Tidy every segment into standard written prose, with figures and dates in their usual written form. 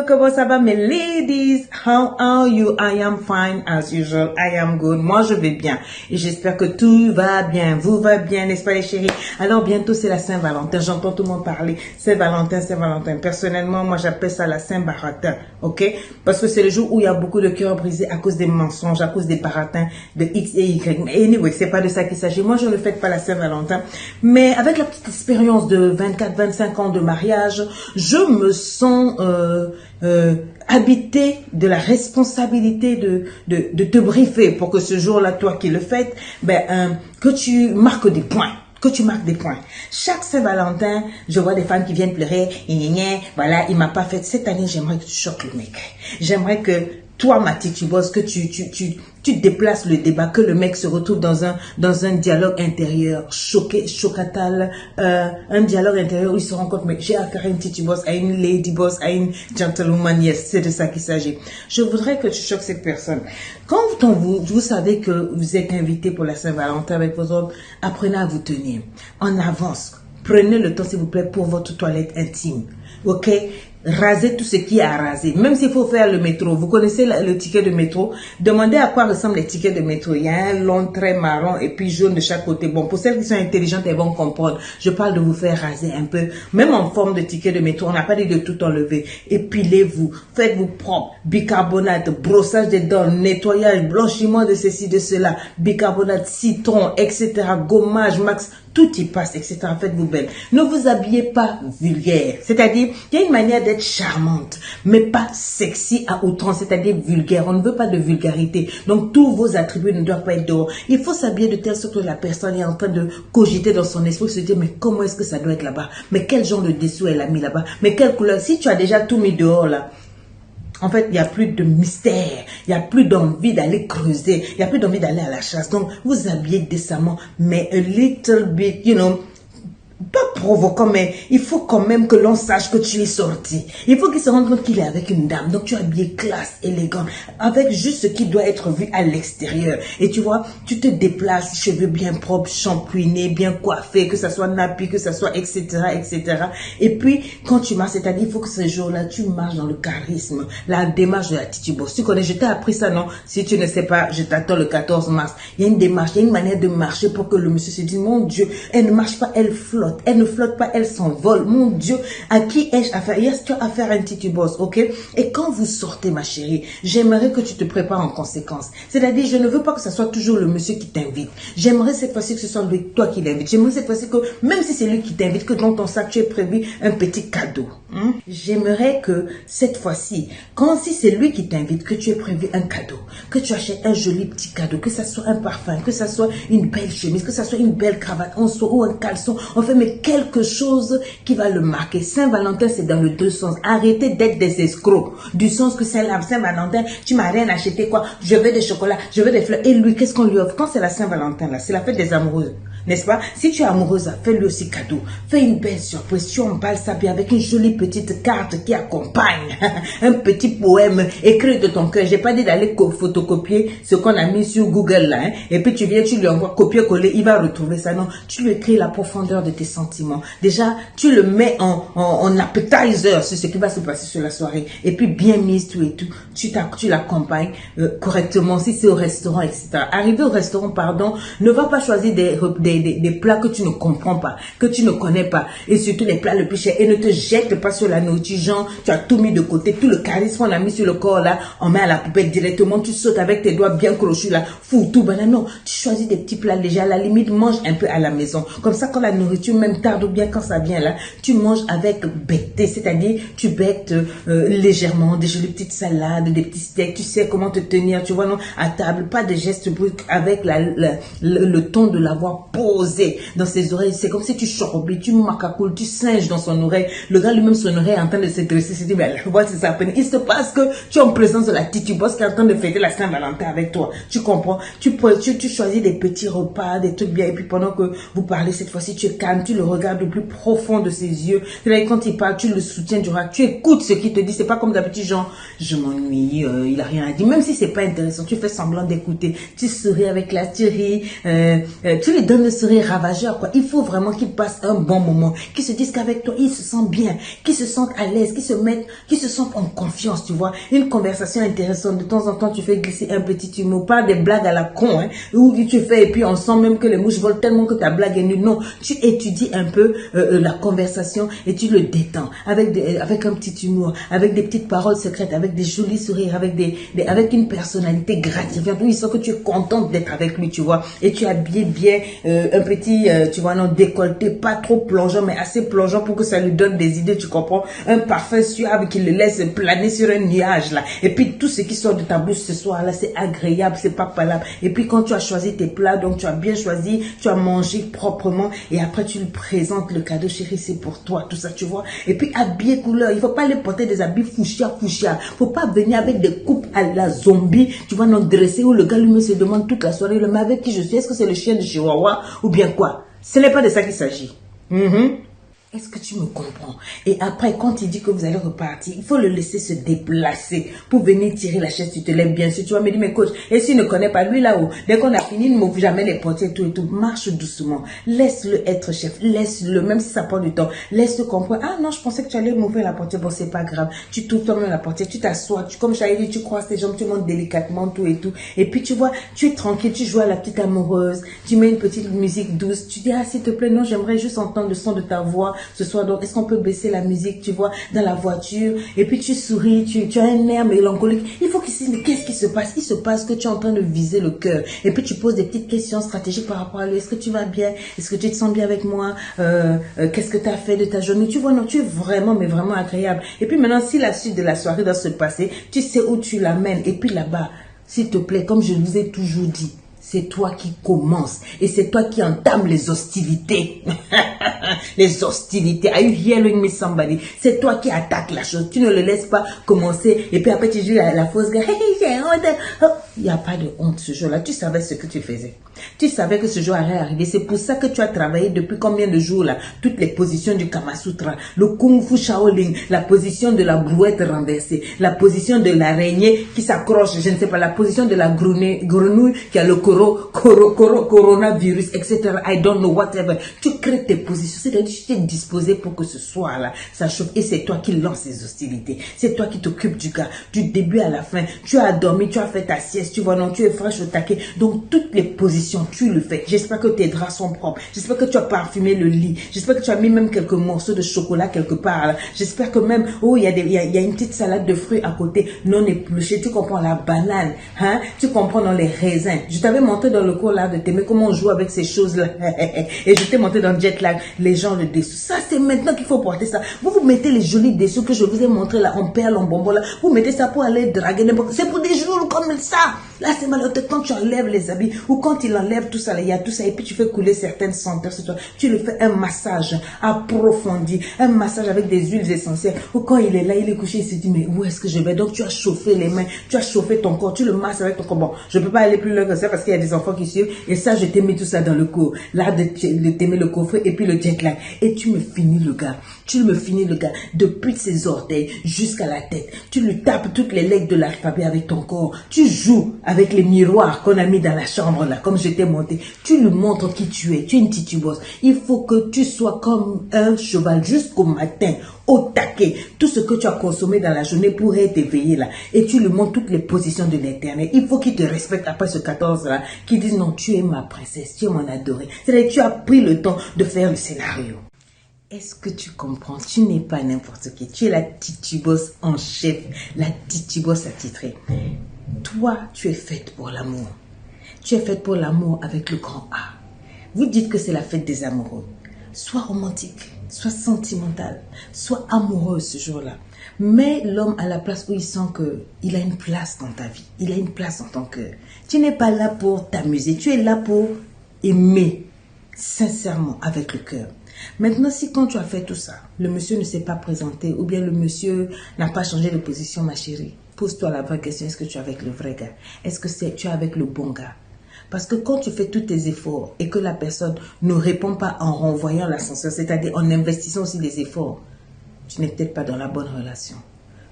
comment ça va mes ladies? How are you? I am fine as usual. I am good. Moi, je vais bien. Et j'espère que tout va bien. Vous va bien, n'est-ce pas les chéris? Alors, bientôt, c'est la Saint-Valentin. J'entends tout le monde parler. Saint-Valentin, Saint-Valentin. Personnellement, moi, j'appelle ça la Saint-Baratin. Ok? Parce que c'est le jour où il y a beaucoup de cœurs brisés à cause des mensonges, à cause des baratins de X et Y. Mais anyway, c'est pas de ça qu'il s'agit. Moi, je ne fête pas la Saint-Valentin. Mais avec la petite expérience de 24-25 ans de mariage, je me sens habité de la responsabilité de te briefer pour que ce jour-là, toi qui le fêtes, que tu marques des points. Que tu marques des points. Chaque Saint-Valentin, je vois des femmes qui viennent pleurer, voilà, il m'a pas fait. Cette année, j'aimerais que tu choques le mec. J'aimerais que toi, ma titubose, que tu déplaces le débat, que le mec se retrouve dans un dialogue intérieur, chocatal, un dialogue intérieur où il se rend compte, mais j'ai affaire à une titubose, à une lady boss, à une gentlewoman, yes, c'est de ça qu'il s'agit. Je voudrais que tu choques cette personne. Quand vous savez que vous êtes invité pour la Saint-Valentin avec vos hommes, apprenez à vous tenir. En avance. Prenez le temps, s'il vous plaît, pour votre toilette intime. Ok? Rasez tout ce qui est à raser. Même s'il faut faire le métro. Vous connaissez le ticket de métro? Demandez à quoi ressemblent les tickets de métro. Il y a un long trait marron et puis jaune de chaque côté. Bon, pour celles qui sont intelligentes, elles vont comprendre. Je parle de vous faire raser un peu. Même en forme de ticket de métro, on n'a pas dit de tout enlever. Épilez-vous. Faites-vous propre. Bicarbonate, brossage des dents, nettoyage, blanchiment de ceci, de cela. Bicarbonate, citron, etc. Gommage, max. Tout y passe, etc. Faites-vous belle. Ne vous habillez pas vulgaire. C'est-à-dire, il y a une manière d'être charmante, mais pas sexy à outrance, c'est-à-dire vulgaire. On ne veut pas de vulgarité. Donc, tous vos attributs ne doivent pas être dehors. Il faut s'habiller de telle sorte que la personne est en train de cogiter dans son esprit, se dire, mais comment est-ce que ça doit être là-bas? Mais quel genre de dessous elle a mis là-bas? Mais quelle couleur? Si tu as déjà tout mis dehors, là, en fait, il n'y a plus de mystère, il n'y a plus d'envie d'aller creuser, il n'y a plus d'envie d'aller à la chasse. Donc, vous habillez décemment, mais a little bit, pas provoquant, mais il faut quand même que l'on sache que tu es sorti. Il faut qu'il se rende compte qu'il est avec une dame. Donc, tu es habillé classe, élégant, avec juste ce qui doit être vu à l'extérieur. Et tu vois, tu te déplaces, cheveux bien propres, shampouinés, bien coiffés, que ça soit nappy, que ça soit etc., etc. Et puis, quand tu marches, c'est-à-dire, il faut que ce jour-là, tu marches dans le charisme, la démarche de la titubose. Tu connais, je t'ai appris ça, non? Si tu ne sais pas, je t'attends le 14 mars. Il y a une démarche, il y a une manière de marcher pour que le monsieur se dise, mon Dieu, elle ne marche pas, elle flotte. Elle ne flotte pas, elle s'envole. Mon Dieu, à qui ai-je affaire? Yes, tu as affaire à un titubose, ok? Et quand vous sortez, ma chérie, j'aimerais que tu te prépares en conséquence. C'est-à-dire, je ne veux pas que ce soit toujours le monsieur qui t'invite. J'aimerais cette fois-ci que ce soit toi qui l'invite. J'aimerais cette fois-ci que, même si c'est lui qui t'invite, que dans ton sac, tu aies prévu un petit cadeau. J'aimerais que cette fois-ci, si c'est lui qui t'invite, que tu aies prévu un cadeau, que tu achètes un joli petit cadeau, que ça soit un parfum, que ça soit une belle chemise, que ça soit une belle cravate, ou un caleçon, enfin, mais quelque chose qui va le marquer. Saint-Valentin, c'est dans le deux sens. Arrêtez d'être des escrocs. Du sens que c'est la Saint-Valentin, tu m'as rien acheté, quoi. Je veux des chocolats, je veux des fleurs. Et lui, qu'est-ce qu'on lui offre? Quand c'est la Saint-Valentin, là, c'est la fête des amoureuses. N'est-ce pas? Si tu es amoureuse, fais-lui aussi cadeau. Fais une belle surprise. Tu emballes ça bien avec une jolie petite carte qui accompagne. Un petit poème écrit de ton cœur. J'ai pas dit d'aller photocopier ce qu'on a mis sur Google là. Et puis tu viens, tu lui envoies copier-coller. Il va retrouver ça. Non, tu lui écris la profondeur de tes sentiments. Déjà, tu le mets en appetizer sur ce qui va se passer sur la soirée. Et puis bien mise tout et tout. Tu l'accompagnes correctement. Si c'est au restaurant, etc. Arrivé au restaurant, pardon, ne va pas choisir des plats que tu ne comprends pas, que tu ne connais pas, et surtout les plats le plus chers, et ne te jette pas sur la nourriture, genre, tu as tout mis de côté, tout le charisme on a mis sur le corps là, on met à la poubelle directement, tu sautes avec tes doigts bien crochus là, fou, tout, non, tu choisis des petits plats légers, à la limite, mange un peu à la maison, comme ça quand la nourriture même tarde ou bien quand ça vient là, tu manges avec becté, c'est-à-dire, tu bectes légèrement, des jolies petites salades, des petits steaks, tu sais comment te tenir, tu vois, non, à table, pas de gestes brusques, avec le ton de la voix posé dans ses oreilles. C'est comme si tu chorobis, tu macacoules, tu singes dans son oreille. Le gars lui-même, son oreille est en train de se dresser. Se dit, mais voilà, c'est ça. Il se passe que tu es en présence de la titubose qui est en train de fêter la Saint-Valentin avec toi. Tu comprends? Tu choisis des petits repas, des trucs bien. Et puis pendant que vous parlez, cette fois-ci, tu es calme, tu le regardes au plus profond de ses yeux. Quand il parle, tu le soutiens du regard. Tu écoutes ce qu'il te dit. C'est pas comme d'habitude, genre, je m'ennuie, il a rien à dire. Même si c'est pas intéressant, tu fais semblant d'écouter. Tu souris avec la tu ris, tu lui donnes sourire ravageur, quoi. Il faut vraiment qu'ils passent un bon moment, qu'ils se disent qu'avec toi, ils se sentent bien, qu'ils se sentent à l'aise, qu'ils se sentent en confiance, tu vois. Une conversation intéressante. De temps en temps, tu fais glisser un petit humour, pas des blagues à la con, hein, où tu fais, et puis on sent même que les mouches volent tellement que ta blague est nulle. Non, tu étudies un peu la conversation et tu le détends avec un petit humour, avec des petites paroles secrètes, avec des jolis sourires, avec une personnalité gratifiante. Il sent que tu es contente d'être avec lui, tu vois. Et tu es habillé bien, un petit, tu vois, non, décolleté, pas trop plongeant, mais assez plongeant pour que ça lui donne des idées, tu comprends. Un parfum suave qui le laisse planer sur un nuage, là. Et puis, tout ce qui sort de ta bouche ce soir-là, c'est agréable, c'est pas palable. Et puis, quand tu as choisi tes plats, donc tu as bien choisi, tu as mangé proprement, et après, tu lui présentes le cadeau, chérie, c'est pour toi, tout ça, tu vois. Et puis, habillé couleur, il faut pas les porter des habits fouchia. Faut pas venir avec des coupes à la zombie, tu vois, non dressé, où le gars lui se demande toute la soirée, mais avec qui je suis, est-ce que c'est le chien de Chihuahua, ou bien quoi? Ce n'est pas de ça qu'il s'agit. Est-ce que tu me comprends? Et après, quand il dit que vous allez repartir, il faut le laisser se déplacer pour venir tirer la chaise, tu te lèves bien sûr. Tu vas me dire, mais coach, et s'il ne connaît pas lui là-haut, dès qu'on a fini, il ne m'ouvre jamais les portiers et tout. Marche doucement. Laisse-le être chef. Laisse-le, même si ça prend du temps. Laisse-le comprendre. Ah non, je pensais que tu allais m'ouvrir la portière. Bon, c'est pas grave. Tu t'ouvres toi-même la portière, tu t'assois. Comme j'avais dit, tu croises tes jambes, tu montes délicatement, tout et tout. Et puis, tu vois, tu es tranquille, tu joues à la petite amoureuse. Tu mets une petite musique douce. Tu dis, ah, s'il te plaît, non, j'aimerais juste entendre le son de ta voix ce soir. Donc, est-ce qu'on peut baisser la musique, tu vois, dans la voiture, et puis tu souris, tu as un air mélancolique. Il faut qu'il se dise, mais qu'est-ce qui se passe? Il se passe que tu es en train de viser le cœur. Et puis tu poses des petites questions stratégiques par rapport à lui. Est-ce que tu vas bien? Est-ce que tu te sens bien avec moi? Qu'est-ce que tu as fait de ta journée? Tu vois, non, tu es vraiment, mais vraiment agréable. Et puis maintenant, si la suite de la soirée doit se passer, tu sais où tu l'amènes. Et puis là-bas, s'il te plaît, comme je vous ai toujours dit, c'est toi qui commences et c'est toi qui entame les hostilités. Les hostilités. Are you hearing me, somebody? C'est toi qui attaques la chose. Tu ne le laisses pas commencer et puis après tu joues la fausse gueule. Il n'y a pas de honte ce jour-là. Tu savais ce que tu faisais. Tu savais que ce jour allait arriver. C'est pour ça que tu as travaillé depuis combien de jours là? Toutes les positions du Kama Sutra, le Kung Fu Shaolin, la position de la brouette renversée, la position de l'araignée qui s'accroche, je ne sais pas, la position de la grenouille qui a le coronavirus, etc. I don't know, whatever. Tu crées tes positions. C'est-à-dire que tu es disposé pour que ce soir-là, ça chauffe. Et c'est toi qui lances les hostilités. C'est toi qui t'occupes du gars, du début à la fin. Tu as dormi, tu as fait ta sieste, tu vois, non, tu es fraîche au taquet. Donc, toutes les positions, tu le fais. J'espère que tes draps sont propres. J'espère que tu as parfumé le lit. J'espère que tu as mis même quelques morceaux de chocolat quelque part. J'espère que même, oh, il y a une petite salade de fruits à côté, non épluchée. Tu comprends la banane, hein? Tu comprends dans les raisins. Je t'avais montré dans le cours là de t'aimer comment on joue avec ces choses-là. Et je t'ai montré dans Jet Lag, les gens le dessous. Ça, c'est maintenant qu'il faut porter ça. Vous mettez les jolis dessous que je vous ai montré là, en perles, en bonbons là. Vous mettez ça pour aller draguer n'importe. C'est pour des jours comme ça. Là, c'est malheureux quand tu enlèves les habits ou quand il enlève tout ça, là, il y a tout ça. Et puis tu fais couler certaines senteurs sur toi. Tu le fais un massage approfondi, un massage avec des huiles essentielles. Ou quand il est là, il est couché, il se dit, mais où est-ce que je vais? Donc tu as chauffé les mains, tu as chauffé ton corps, tu le masses avec ton corps. Bon, je peux pas aller plus loin que ça parce qu'il y a des enfants qui suivent. Et ça, je t'ai mis tout ça dans le cours. Là, de t'aimer le coffret et puis le jet lag. Et tu me finis le gars. Tu me finis le gars. Depuis ses orteils jusqu'à la tête. Tu lui tapes toutes les lettres de l'alphabet avec ton corps. Tu joues avec les miroirs qu'on a mis dans la chambre là, comme je t'ai monté. Tu lui montres qui tu es. Tu es une titubos. Il faut que tu sois comme un cheval jusqu'au matin. Au taquet, tout ce que tu as consommé dans la journée pourrait t'éveiller là. Et tu lui montres toutes les positions de l'éternel. Il faut qu'il te respecte après ce 14 là. Qu'il dise non, tu es ma princesse, tu es mon adorée. C'est-à-dire que tu as pris le temps de faire le scénario. Est-ce que tu comprends? Tu n'es pas n'importe qui. Tu es la titubos en chef. La titubos attitrée. Toi, tu es faite pour l'amour. Tu es faite pour l'amour avec le grand A. Vous dites que c'est la fête des amoureux. Sois romantique, sois sentimental, sois amoureuse ce jour-là. Mets l'homme à la place où il sent qu'il a une place dans ta vie. Il a une place dans ton cœur. Tu n'es pas là pour t'amuser. Tu es là pour aimer sincèrement avec le cœur. Maintenant, si quand tu as fait tout ça, le monsieur ne s'est pas présenté ou bien le monsieur n'a pas changé de position, ma chérie, pose-toi la vraie question. Est-ce que tu es avec le vrai gars? Est-ce que tu es avec le bon gars? Parce que quand tu fais tous tes efforts et que la personne ne répond pas en renvoyant l'ascenseur, c'est-à-dire en investissant aussi des efforts, tu n'es peut-être pas dans la bonne relation.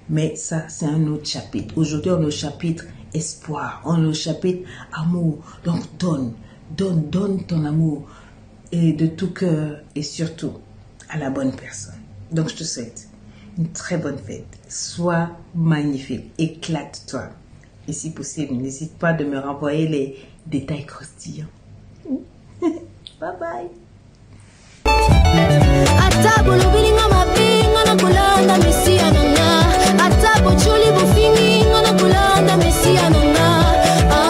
Mais ça, c'est un autre chapitre. Aujourd'hui, on est au chapitre espoir, on est au chapitre amour. Donc, donne ton amour. et de tout cœur et surtout à la bonne personne. Donc je te souhaite une très bonne fête. Sois magnifique, éclate-toi. Et si possible, n'hésite pas de me renvoyer les détails croustillants. Bye bye.